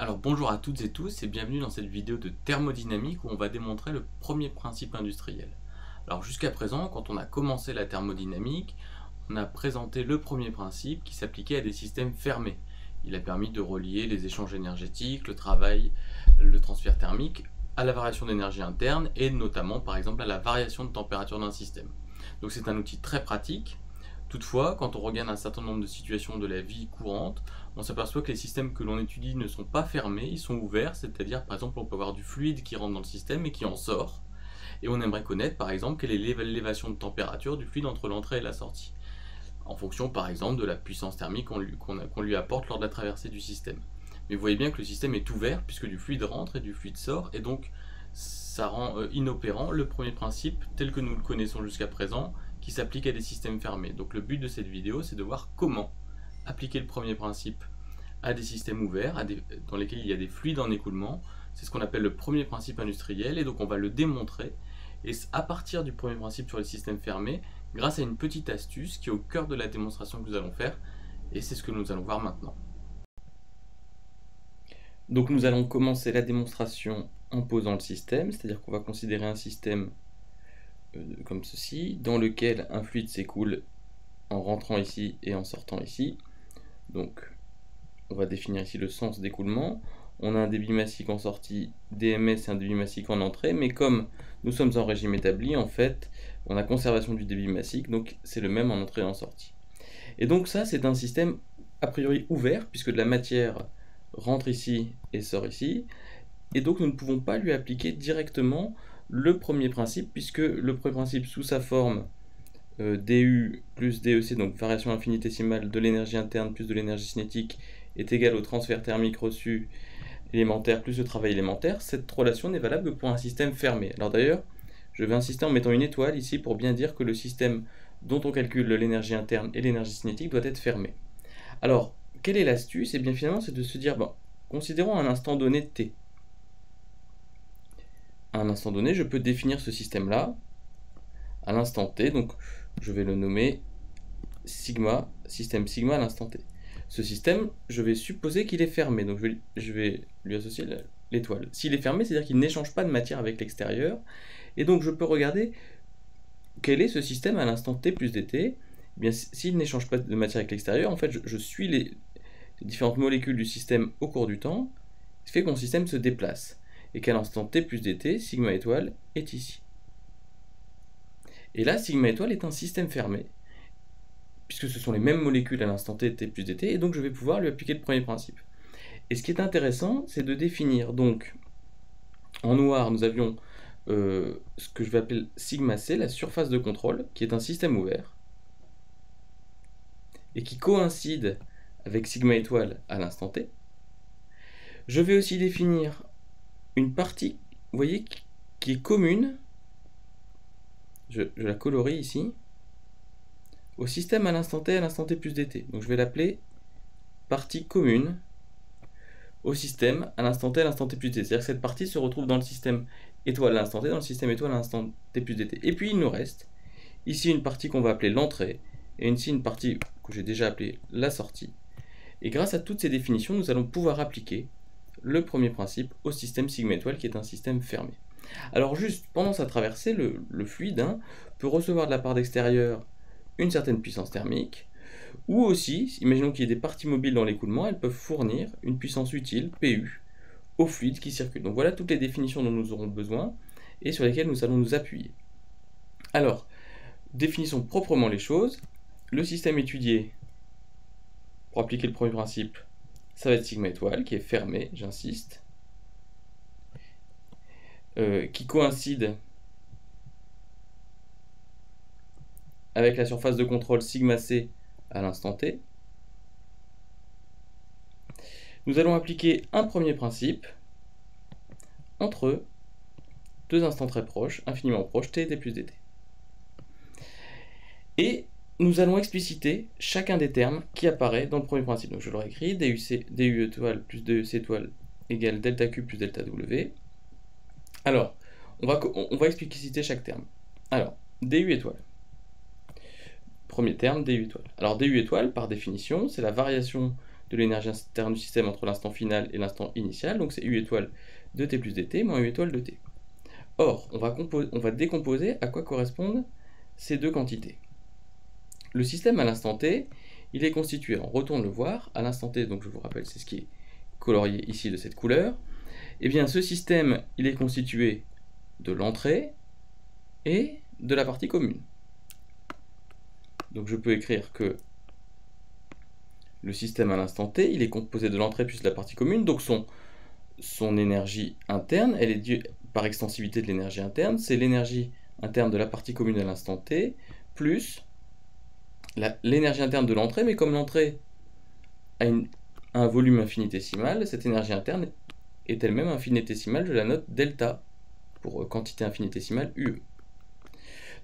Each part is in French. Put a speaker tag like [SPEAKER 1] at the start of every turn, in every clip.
[SPEAKER 1] Alors bonjour à toutes et tous et bienvenue dans cette vidéo de thermodynamique où on va démontrer le premier principe industriel. Alors jusqu'à présent, quand on a commencé la thermodynamique, on a présenté le premier principe qui s'appliquait à des systèmes fermés. Il a permis de relier les échanges énergétiques, le travail, le transfert thermique à la variation d'énergie interne et notamment par exemple à la variation de température d'un système. Donc c'est un outil très pratique. Toutefois, quand on regarde un certain nombre de situations de la vie courante, on s'aperçoit que les systèmes que l'on étudie ne sont pas fermés, ils sont ouverts, c'est-à-dire par exemple on peut avoir du fluide qui rentre dans le système et qui en sort, et on aimerait connaître par exemple quelle est l'élévation de température du fluide entre l'entrée et la sortie, en fonction par exemple de la puissance thermique qu'on lui apporte lors de la traversée du système. Mais vous voyez bien que le système est ouvert puisque du fluide rentre et du fluide sort, et donc ça rend inopérant le premier principe tel que nous le connaissons jusqu'à présent, qui s'applique à des systèmes fermés. Donc le but de cette vidéo, c'est de voir comment appliquer le premier principe à des systèmes ouverts, dans lesquels il y a des fluides en écoulement. C'est ce qu'on appelle le premier principe industriel, et donc on va le démontrer. Et à partir du premier principe sur les systèmes fermés, grâce à une petite astuce qui est au cœur de la démonstration que nous allons faire, et c'est ce que nous allons voir maintenant. Donc nous allons commencer la démonstration en posant le système, c'est-à-dire qu'on va considérer un système comme ceci, dans lequel un fluide s'écoule en rentrant ici et en sortant ici. Donc on va définir ici le sens d'écoulement. On a un débit massique en sortie, dms et un débit massique en entrée, mais comme nous sommes en régime établi, en fait, on a conservation du débit massique, donc c'est le même en entrée et en sortie. Et donc ça, c'est un système a priori ouvert, puisque de la matière rentre ici et sort ici, et donc nous ne pouvons pas lui appliquer directement le premier principe, puisque le premier principe sous sa forme du plus dEc, donc variation infinitésimale de l'énergie interne plus de l'énergie cinétique, est égal au transfert thermique reçu élémentaire plus le travail élémentaire, cette relation n'est valable que pour un système fermé. Alors d'ailleurs, je vais insister en mettant une étoile ici pour bien dire que le système dont on calcule l'énergie interne et l'énergie cinétique doit être fermé. Alors, quelle est l'astuce? Et bien finalement, c'est de se dire, bon, considérons un instant donné t. À un instant donné, je peux définir ce système-là à l'instant t, donc je vais le nommer sigma, système sigma à l'instant t. Ce système, je vais supposer qu'il est fermé, donc je vais lui associer l'étoile. S'il est fermé, c'est-à-dire qu'il n'échange pas de matière avec l'extérieur, et donc je peux regarder quel est ce système à l'instant t plus dt. Eh bien, s'il n'échange pas de matière avec l'extérieur, en fait, je suis les différentes molécules du système au cours du temps, ce qui fait que mon système se déplace, et qu'à l'instant t plus dt, sigma étoile est ici. Et là, sigma étoile est un système fermé, puisque ce sont les mêmes molécules à l'instant t plus dt, et donc je vais pouvoir lui appliquer le premier principe. Et ce qui est intéressant, c'est de définir, donc, en noir, nous avions ce que je vais appeler sigma c, la surface de contrôle, qui est un système ouvert, et qui coïncide avec sigma étoile à l'instant t. Je vais aussi définir une partie, vous voyez, qui est commune, je la colorie ici, au système à l'instant t plus dt. Donc je vais l'appeler partie commune au système à l'instant t plus dt. C'est-à-dire que cette partie se retrouve dans le système étoile à l'instant t, dans le système étoile à l'instant t plus dt. Et puis il nous reste ici une partie qu'on va appeler l'entrée, et ici une partie que j'ai déjà appelée la sortie. Et grâce à toutes ces définitions, nous allons pouvoir appliquer le premier principe au système sigma étoile, qui est un système fermé. Alors juste, pendant sa traversée, le fluide peut recevoir de la part d'extérieur une certaine puissance thermique, ou aussi, imaginons qu'il y ait des parties mobiles dans l'écoulement, elles peuvent fournir une puissance utile, PU, au fluide qui circule. Donc voilà toutes les définitions dont nous aurons besoin, et sur lesquelles nous allons nous appuyer. Alors, définissons proprement les choses. Le système étudié, pour appliquer le premier principe, ça va être sigma étoile, qui est fermé, j'insiste, qui coïncide avec la surface de contrôle sigma c à l'instant t. Nous allons appliquer un premier principe entre deux instants très proches, infiniment proches, t et t plus dt. Et nous allons expliciter chacun des termes qui apparaît dans le premier principe. Donc je l'aurais écrit, du étoile plus dEc étoile égale delta Q plus delta W. Alors, on va expliciter chaque terme. Alors, du étoile. Premier terme, du étoile. Alors du étoile, par définition, c'est la variation de l'énergie interne du système entre l'instant final et l'instant initial, donc c'est U étoile de T plus dt moins U étoile de T. Or, on va décomposer à quoi correspondent ces deux quantités. Le système à l'instant t, il est constitué, on retourne le voir, à l'instant t, donc je vous rappelle, c'est ce qui est colorié ici de cette couleur. Et bien ce système, il est constitué de l'entrée et de la partie commune. Donc je peux écrire que le système à l'instant t, il est composé de l'entrée plus de la partie commune, donc son énergie interne, elle est due par extensivité de l'énergie interne, c'est l'énergie interne de la partie commune à l'instant t, plus l'énergie interne de l'entrée, mais comme l'entrée a un volume infinitésimal, cette énergie interne est elle-même infinitésimale, je la note delta, pour quantité infinitésimale UE.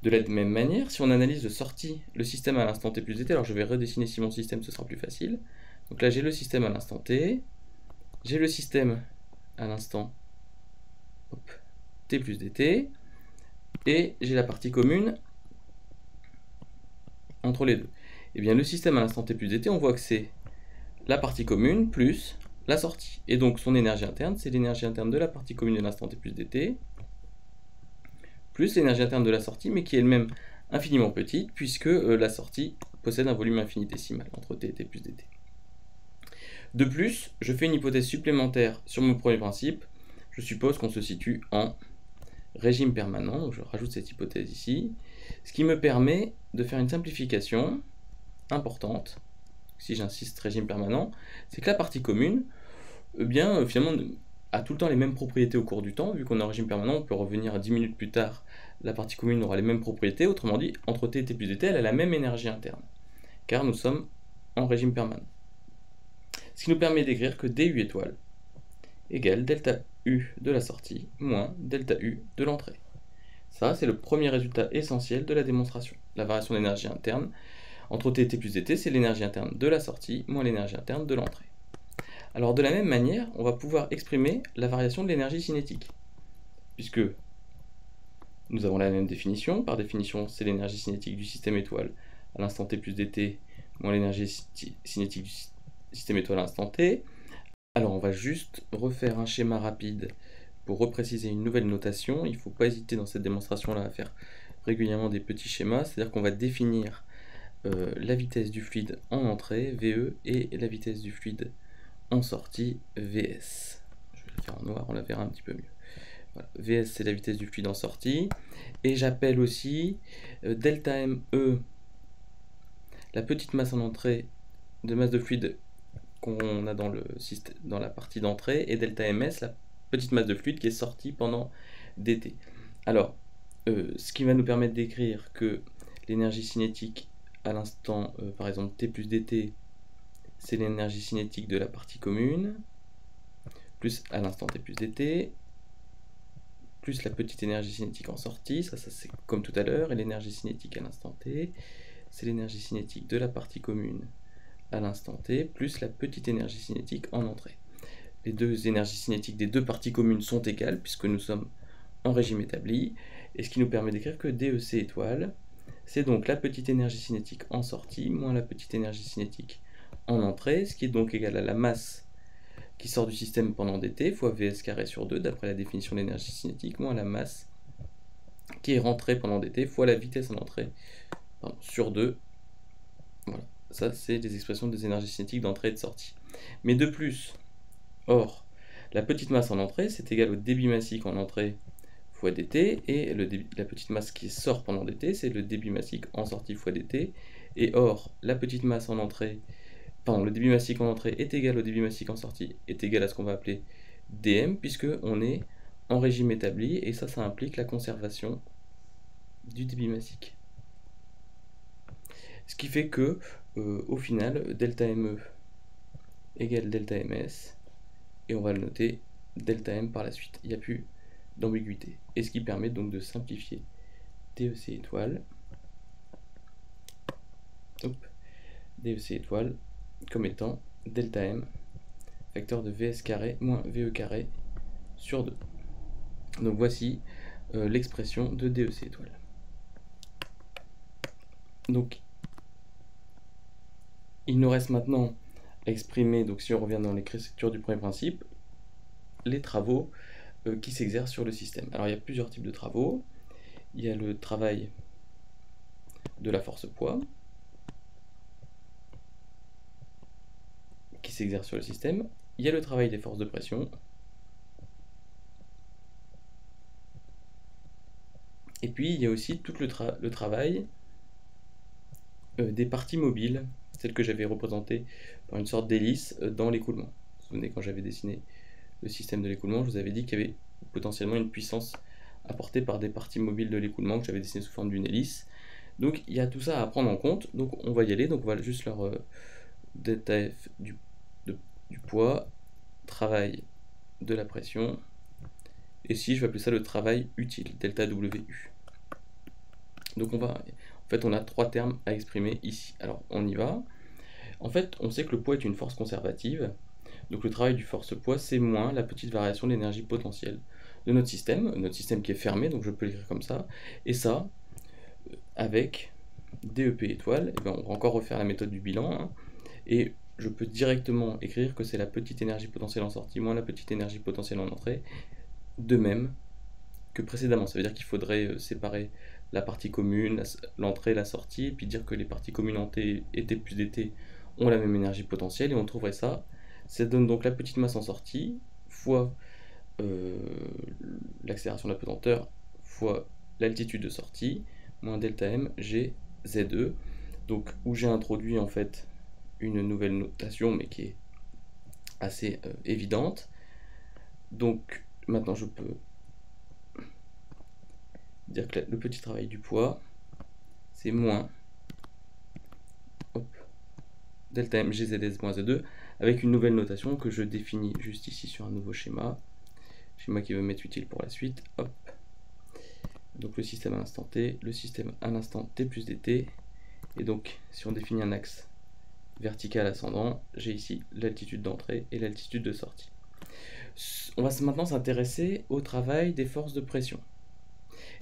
[SPEAKER 1] De la même manière, si on analyse le système à l'instant t plus dt, alors je vais redessiner ici mon système, ce sera plus facile. Donc là j'ai le système à l'instant t, j'ai le système à l'instant t plus dt, et j'ai la partie commune entre les deux. Et bien le système à l'instant t plus dt, on voit que c'est la partie commune plus la sortie. Et donc son énergie interne, c'est l'énergie interne de la partie commune de l'instant t plus dt, plus l'énergie interne de la sortie, mais qui est elle-même infiniment petite, puisque la sortie possède un volume infinitésimal entre t et t plus dt. De plus, je fais une hypothèse supplémentaire sur mon premier principe. Je suppose qu'on se situe en régime permanent, donc je rajoute cette hypothèse ici, ce qui me permet de faire une simplification importante. Si j'insiste régime permanent, c'est que la partie commune, finalement, a tout le temps les mêmes propriétés au cours du temps. Vu qu'on est en régime permanent, on peut revenir à 10 minutes plus tard, la partie commune aura les mêmes propriétés. Autrement dit, entre t et t plus dt, elle a la même énergie interne, car nous sommes en régime permanent. Ce qui nous permet d'écrire que du étoile égale delta U de la sortie moins delta U de l'entrée. Ça, c'est le premier résultat essentiel de la démonstration. La variation d'énergie interne entre t et t plus dt, c'est l'énergie interne de la sortie moins l'énergie interne de l'entrée. Alors de la même manière, on va pouvoir exprimer la variation de l'énergie cinétique, puisque nous avons la même définition. Par définition, c'est l'énergie cinétique du système étoile à l'instant t plus dt moins l'énergie cinétique du système étoile à l'instant t. Alors on va juste refaire un schéma rapide pour repréciser une nouvelle notation. Il ne faut pas hésiter dans cette démonstration-là à faire régulièrement des petits schémas, c'est-à-dire qu'on va définir la vitesse du fluide en entrée, VE, et la vitesse du fluide en sortie, VS. Je vais la faire en noir, on la verra un petit peu mieux. Voilà. VS, c'est la vitesse du fluide en sortie. Et j'appelle aussi delta ME, la petite masse en entrée de masse de fluide qu'on a dans la partie d'entrée, et delta MS, la petite masse de fluide qui est sortie pendant dt. Alors, ce qui va nous permettre d'écrire que l'énergie cinétique à l'instant, par exemple, t plus dt, c'est l'énergie cinétique de la partie commune, plus à l'instant t plus dt, plus la petite énergie cinétique en sortie, ça c'est comme tout à l'heure, et l'énergie cinétique à l'instant t, c'est l'énergie cinétique de la partie commune à l'instant t, plus la petite énergie cinétique en entrée. Les deux énergies cinétiques des deux parties communes sont égales, puisque nous sommes en régime établi, et ce qui nous permet d'écrire que DEC étoile, c'est donc la petite énergie cinétique en sortie moins la petite énergie cinétique en entrée, ce qui est donc égal à la masse qui sort du système pendant dt fois Vs carré sur 2, d'après la définition de l'énergie cinétique, moins la masse qui est rentrée pendant dt fois la vitesse en entrée sur 2. Voilà, ça c'est des expressions des énergies cinétiques d'entrée et de sortie. Mais de plus, or, la petite masse en entrée, c'est égal au débit massique en entrée fois dt, et la petite masse qui sort pendant dt, c'est le débit massique en sortie fois dt, et or, la petite masse en entrée, le débit massique en entrée est égal au débit massique en sortie, est égal à ce qu'on va appeler dm, puisque on est en régime établi, et ça implique la conservation du débit massique. Ce qui fait que, au final, delta ME égale delta MS, et on va le noter delta M par la suite. Il n'y a plus d'ambiguïté. Et ce qui permet donc de simplifier DEC étoile, DEC étoile, comme étant delta M, facteur de Vs carré moins VE carré sur 2. Donc voici l'expression de DEC étoile. Donc il nous reste maintenant exprimer, donc si on revient dans l'écriture du premier principe, les travaux qui s'exercent sur le système. Alors il y a plusieurs types de travaux. Il y a le travail de la force poids qui s'exerce sur le système. Il y a le travail des forces de pression. Et puis il y a aussi tout le travail des parties mobiles, celles que j'avais représentées par une sorte d'hélice dans l'écoulement. Vous vous souvenez, quand j'avais dessiné le système de l'écoulement, je vous avais dit qu'il y avait potentiellement une puissance apportée par des parties mobiles de l'écoulement que j'avais dessiné sous forme d'une hélice. Donc il y a tout ça à prendre en compte, donc on va y aller. Donc on va juste leur delta F du poids, travail de la pression, et si je vais appeler ça le travail utile, delta WU. Donc en fait on a trois termes à exprimer ici. Alors on y va. En fait on sait que le poids est une force conservative, donc le travail du force-poids c'est moins la petite variation de l'énergie potentielle de notre système qui est fermé, donc je peux l'écrire comme ça, et ça, avec DEP étoile, et bien on va encore refaire la méthode du bilan, hein, et je peux directement écrire que c'est la petite énergie potentielle en sortie moins la petite énergie potentielle en entrée, de même que précédemment. Ça veut dire qu'il faudrait séparer la partie commune, l'entrée, la sortie, et puis dire que les parties communes en T et T plus dt ont la même énergie potentielle, et on trouverait ça. Ça donne donc la petite masse en sortie, fois l'accélération de la pesanteur, fois l'altitude de sortie, moins delta M, G, ZE. Donc où j'ai introduit en fait une nouvelle notation, mais qui est assez évidente. Donc maintenant je peux dire que le petit travail du poids, c'est moins delta M, G, ZS, moins Z2, avec une nouvelle notation que je définis juste ici sur un nouveau schéma qui veut m'être utile pour la suite. Hop. Donc le système à l'instant T, le système à l'instant T plus dt, et donc si on définit un axe vertical ascendant, j'ai ici l'altitude d'entrée et l'altitude de sortie. On va maintenant s'intéresser au travail des forces de pression.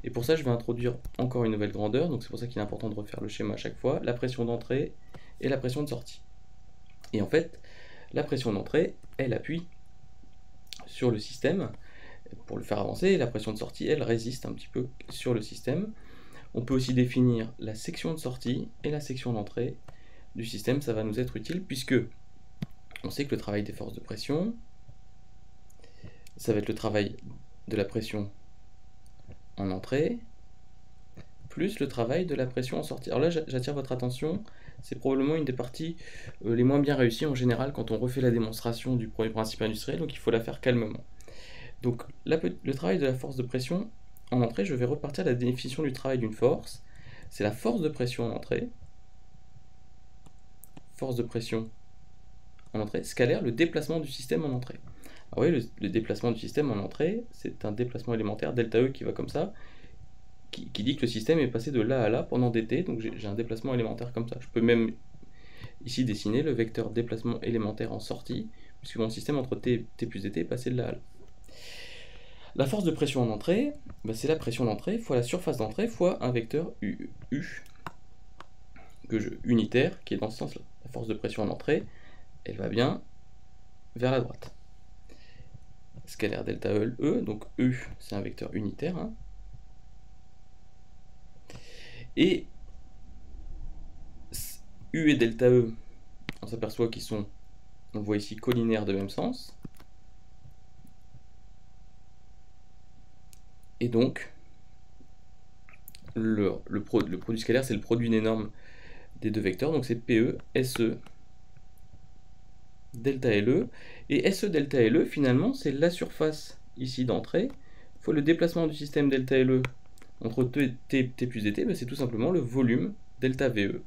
[SPEAKER 1] Et pour ça, je vais introduire encore une nouvelle grandeur, donc c'est pour ça qu'il est important de refaire le schéma à chaque fois, la pression d'entrée et la pression de sortie. Et en fait, la pression d'entrée, elle appuie sur le système pour le faire avancer, et la pression de sortie, elle résiste un petit peu sur le système. On peut aussi définir la section de sortie et la section d'entrée du système, ça va nous être utile, puisque on sait que le travail des forces de pression, ça va être le travail de la pression en entrée, plus le travail de la pression en sortie. Alors là, j'attire votre attention, c'est probablement une des parties les moins bien réussies en général quand on refait la démonstration du premier principe industriel, donc il faut la faire calmement. Donc le travail de la force de pression en entrée, je vais repartir de la définition du travail d'une force. C'est la force de pression en entrée. Force de pression en entrée, scalaire, le déplacement du système en entrée. Alors oui, le déplacement du système en entrée, c'est un déplacement élémentaire, delta E qui va comme ça, qui dit que le système est passé de là à là pendant dt, donc j'ai un déplacement élémentaire comme ça. Je peux même ici dessiner le vecteur déplacement élémentaire en sortie, puisque mon système entre t plus dt est passé de là à là. La force de pression en entrée, c'est la pression d'entrée fois la surface d'entrée fois un vecteur U, unitaire, qui est dans ce sens-là. La force de pression en entrée, elle va bien vers la droite. Scalaire delta E, donc E, c'est un vecteur unitaire. Hein. Et U et delta E, on s'aperçoit qu'ils sont, on voit ici, collinaires de même sens. Et donc, le produit scalaire, c'est le produit des normes des deux vecteurs, donc c'est PE, SE, delta LE. Et SE delta LE, finalement, c'est la surface ici d'entrée, fois le déplacement du système delta LE entre T plus dt, c'est tout simplement le volume delta VE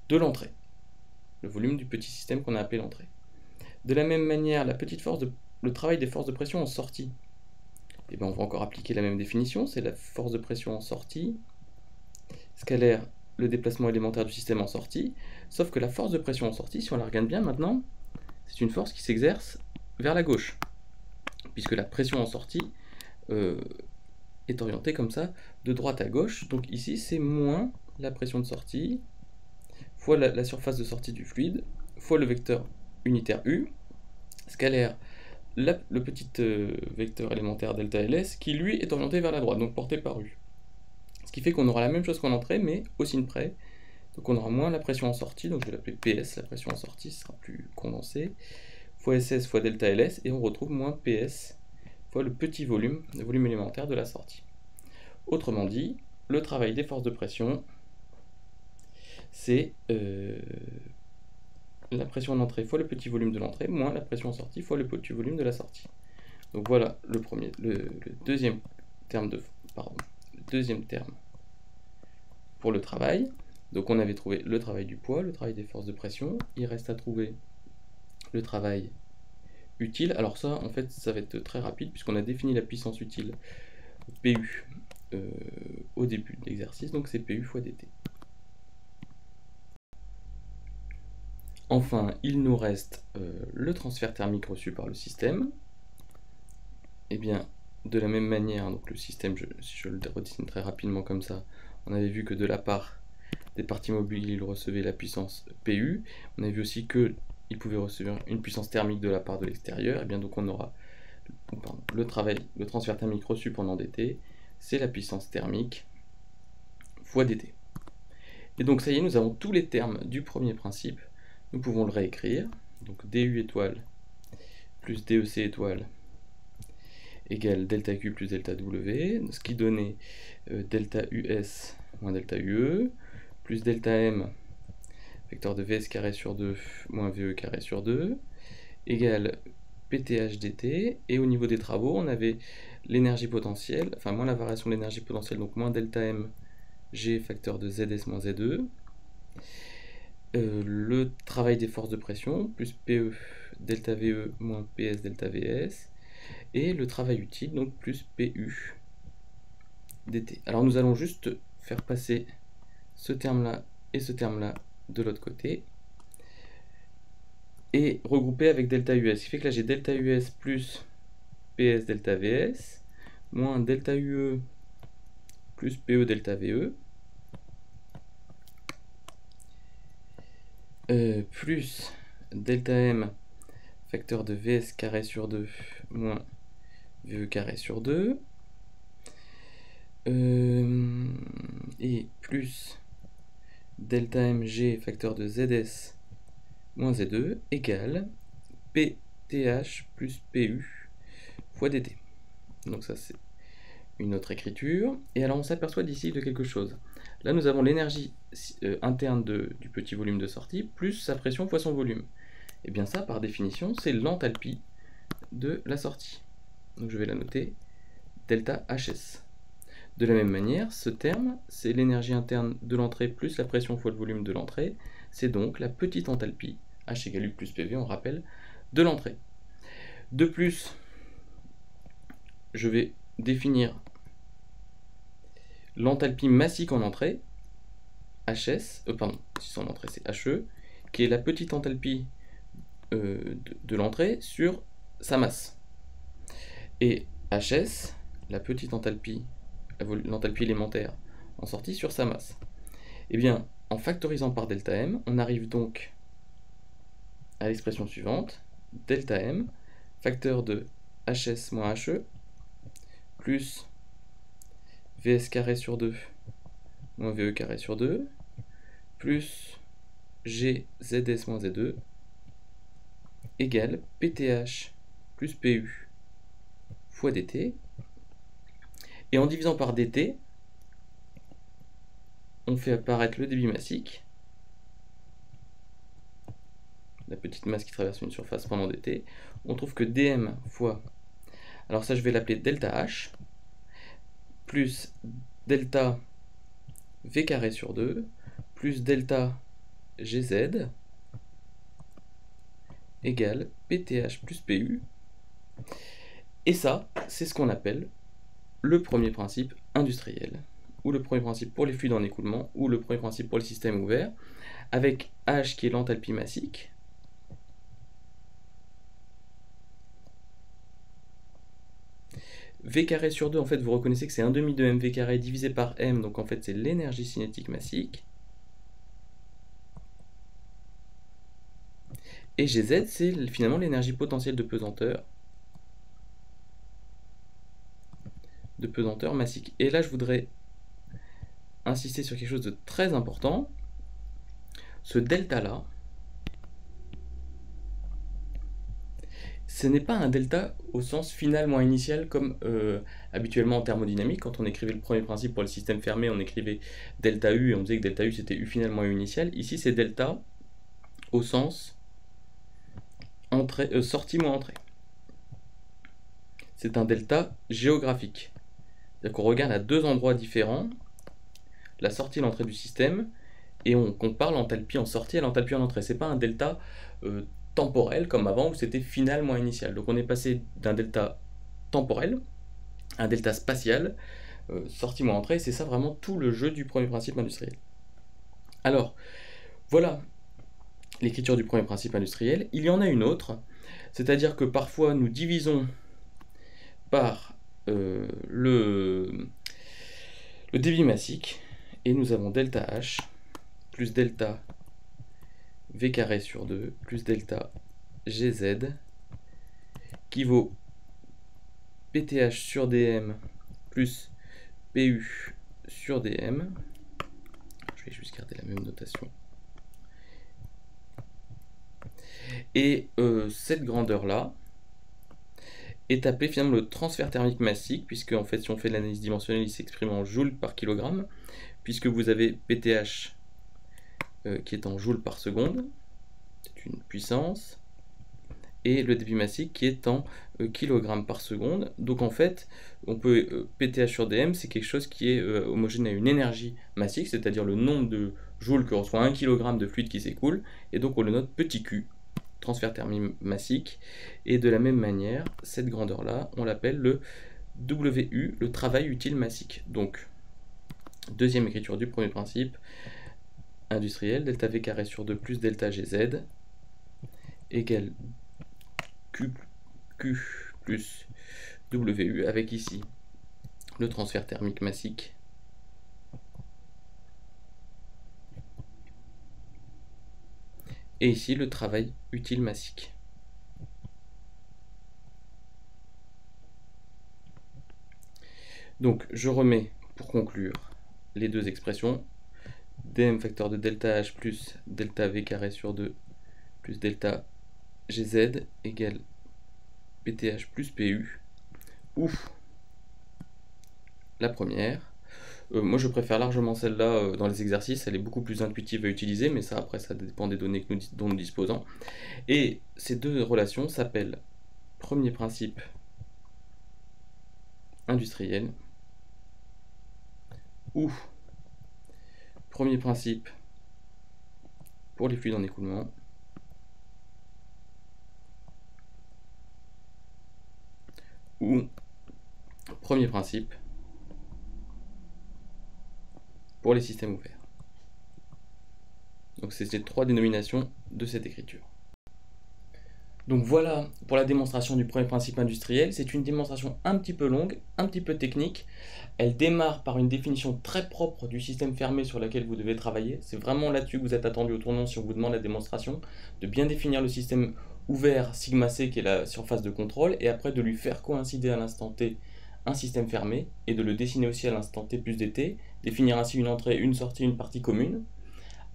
[SPEAKER 1] de l'entrée. Le volume du petit système qu'on a appelé l'entrée. De la même manière, le travail des forces de pression en sortie, et bien on va encore appliquer la même définition, c'est la force de pression en sortie, scalaire, le déplacement élémentaire du système en sortie, sauf que la force de pression en sortie, si on la regarde bien maintenant, c'est une force qui s'exerce vers la gauche, puisque la pression en sortie est orientée comme ça, de droite à gauche, donc ici c'est moins la pression de sortie, fois la surface de sortie du fluide, fois le vecteur unitaire U, scalaire le petit vecteur élémentaire delta ls, qui lui est orienté vers la droite, donc porté par U. Ce qui fait qu'on aura la même chose qu'en entrée, mais au signe près. Donc on aura moins la pression en sortie, donc je vais l'appeler PS, la pression en sortie, ce sera plus condensé, fois SS fois delta ls, et on retrouve moins PS fois le petit volume, le volume élémentaire de la sortie. Autrement dit, le travail des forces de pression, c'est la pression en entrée fois le petit volume de l'entrée, moins la pression en sortie fois le petit volume de la sortie. Donc voilà le deuxième terme pour le travail. Donc on avait trouvé le travail du poids, le travail des forces de pression. Il reste à trouver le travail utile. Alors ça, en fait, ça va être très rapide puisqu'on a défini la puissance utile PU au début de l'exercice. Donc c'est PU fois dt. Enfin, il nous reste le transfert thermique reçu par le système. Et bien, de la même manière, donc le système, si je le redessine très rapidement comme ça, on avait vu que de la part des parties mobiles, il recevait la puissance PU. On a vu aussi qu'il pouvait recevoir une puissance thermique de la part de l'extérieur. Et bien donc on aura le transfert thermique reçu pendant dt, c'est la puissance thermique fois dt. Et donc ça y est, nous avons tous les termes du premier principe. Nous pouvons le réécrire. Donc du étoile plus dec étoile égale delta Q plus delta W, ce qui donnait delta US moins delta UE, plus delta M, vecteur de Vs carré sur 2 moins VE carré sur 2, égale PTH dt, et au niveau des travaux, on avait l'énergie potentielle, enfin moins la variation de l'énergie potentielle, donc moins delta M, G facteur de ZS moins Z2, le travail des forces de pression, plus PE delta VE moins PS delta VS, et le travail utile, donc plus PU dt. Alors nous allons juste faire passer ce terme-là et ce terme-là de l'autre côté, et regrouper avec delta US, ce qui fait que là j'ai delta US plus PS delta VS, moins delta UE plus PE delta VE, plus delta M facteur de Vs carré sur 2 moins VE carré sur 2, et plus delta mg facteur de ZS moins Z2 égale PTH plus PU fois dt. Donc ça c'est une autre écriture. Et alors on s'aperçoit d'ici de quelque chose. Là nous avons l'énergie interne du petit volume de sortie plus sa pression fois son volume. Et bien ça par définition c'est l'enthalpie de la sortie. Donc je vais la noter delta HS. De la même manière, ce terme, c'est l'énergie interne de l'entrée plus la pression fois le volume de l'entrée. C'est donc la petite enthalpie, H égale U plus PV, on rappelle, de l'entrée. De plus, je vais définir l'enthalpie massique en entrée, HS, si son entrée c'est HE, qui est la petite enthalpie de l'entrée sur sa masse. Et HS, la petite enthalpie, l'enthalpie élémentaire en sortie sur sa masse. Et bien, en factorisant par delta M, on arrive donc à l'expression suivante, delta M, facteur de HS moins HE, plus Vs carré sur 2 moins VE carré sur 2, plus GZS moins Z2, égale PTH plus PU fois dt. Et en divisant par dt, on fait apparaître le débit massique, la petite masse qui traverse une surface pendant dt. On trouve que dm fois, alors ça je vais l'appeler delta h, plus delta v carré sur 2, plus delta gz, égale pth plus pu. Et ça, c'est ce qu'on appelle le premier principe industriel, ou le premier principe pour les fluides en écoulement, ou le premier principe pour les systèmes ouverts, avec H qui est l'enthalpie massique, V carré sur 2, en fait, vous reconnaissez que c'est 1/2 de mv carré divisé par m, donc en fait, c'est l'énergie cinétique massique. Et Gz, c'est finalement l'énergie potentielle de pesanteur massique. Et là, je voudrais insister sur quelque chose de très important. Ce delta-là, ce n'est pas un delta au sens final moins initial comme habituellement en thermodynamique. Quand on écrivait le premier principe pour le système fermé, on écrivait delta U et on disait que delta U c'était U final moins U initial. Ici, c'est delta au sens sortie moins entrée. C'est un delta géographique. C'est-à-dire qu'on regarde à deux endroits différents la sortie et l'entrée du système et on compare l'enthalpie en sortie à l'enthalpie en entrée. C'est pas un delta temporel comme avant où c'était final moins initial. Donc on est passé d'un delta temporel à un delta spatial, sortie moins entrée. C'est ça vraiment tout le jeu du premier principe industriel. Alors voilà l'écriture du premier principe industriel. Il y en a une autre, c'est-à-dire que parfois nous divisons par le débit massique et nous avons delta H plus delta V carré sur 2 plus delta Gz qui vaut PTH sur dm plus PU sur dm. Je vais juste garder la même notation. Et cette grandeur-là est appelée finalement le transfert thermique massique, puisque en fait si on fait de l'analyse dimensionnelle, il s'exprime en joules par kilogramme, puisque vous avez PTH qui est en joules par seconde, c'est une puissance, et le débit massique qui est en kilogrammes par seconde. Donc en fait, on peut PTH sur dm, c'est quelque chose qui est homogène à une énergie massique, c'est-à-dire le nombre de joules que reçoit 1 kg de fluide qui s'écoule, et donc on le note petit q, transfert thermique massique. Et de la même manière, cette grandeur-là, on l'appelle le WU, le travail utile massique. Donc, deuxième écriture du premier principe industriel, delta V carré sur 2 plus delta Gz égale Q plus WU, avec ici le transfert thermique massique et ici le travail utile massique. Donc je remets pour conclure les deux expressions. dm facteur de delta H plus delta V carré sur 2 plus delta Gz égale PTH plus PU, ou la première. Moi je préfère largement celle-là dans les exercices, elle est beaucoup plus intuitive à utiliser, mais ça après ça dépend des données dont nous disposons. Et ces deux relations s'appellent premier principe industriel ou premier principe pour les fluides en écoulement ou premier principe pour les systèmes ouverts. Donc c'est ces trois dénominations de cette écriture. Donc voilà pour la démonstration du premier principe industriel. C'est une démonstration un petit peu longue, un petit peu technique. Elle démarre par une définition très propre du système fermé sur lequel vous devez travailler. C'est vraiment là-dessus que vous êtes attendu au tournant si on vous demande la démonstration, de bien définir le système ouvert sigma c qui est la surface de contrôle, et après de lui faire coïncider à l'instant t un système fermé, et de le dessiner aussi à l'instant t plus dt, définir ainsi une entrée, une sortie, une partie commune.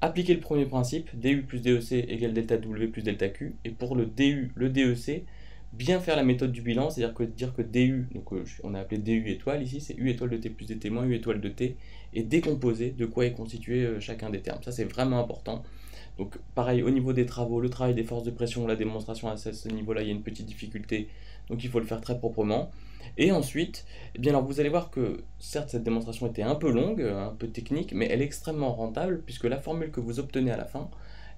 [SPEAKER 1] Appliquer le premier principe, du plus dec égale delta w plus delta q, et pour le du, le dec, bien faire la méthode du bilan, c'est-à-dire que dire que du, donc on a appelé du étoile, ici c'est u étoile de t plus dt moins u étoile de t, et décomposer de quoi est constitué chacun des termes. Ça c'est vraiment important. Donc pareil, au niveau des travaux, le travail des forces de pression, la démonstration à ce niveau-là, il y a une petite difficulté, donc il faut le faire très proprement. Et ensuite, eh bien alors vous allez voir que certes cette démonstration était un peu longue, un peu technique, mais elle est extrêmement rentable, puisque la formule que vous obtenez à la fin,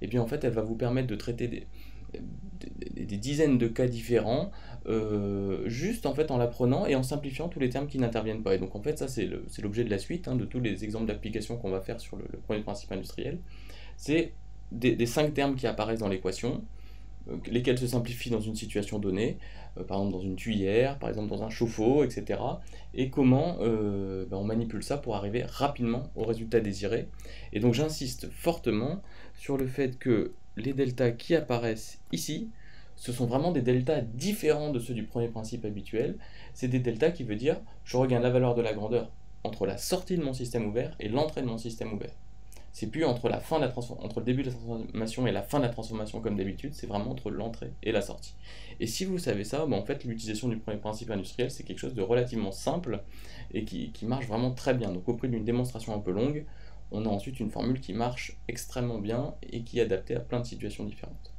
[SPEAKER 1] eh bien en fait elle va vous permettre de traiter des dizaines de cas différents, juste en fait en l'apprenant et en simplifiant tous les termes qui n'interviennent pas. Et donc en fait ça c'est l'objet de la suite, de tous les exemples d'application qu'on va faire sur le premier principe industriel. C'est des 5 termes qui apparaissent dans l'équation, lesquels se simplifient dans une situation donnée, par exemple dans une tuyère, par exemple dans un chauffe-eau, etc. Et comment on manipule ça pour arriver rapidement au résultat désiré. Et donc j'insiste fortement sur le fait que les deltas qui apparaissent ici, ce sont vraiment des deltas différents de ceux du premier principe habituel. C'est des deltas qui veut dire je regarde la valeur de la grandeur entre la sortie de mon système ouvert et l'entrée de mon système ouvert. C'est plus entre entre le début de la transformation et la fin de la transformation comme d'habitude, c'est vraiment entre l'entrée et la sortie. Et si vous savez ça, en fait l'utilisation du premier principe industriel c'est quelque chose de relativement simple et qui marche vraiment très bien. Donc au prix d'une démonstration un peu longue, on a ensuite une formule qui marche extrêmement bien et qui est adaptée à plein de situations différentes.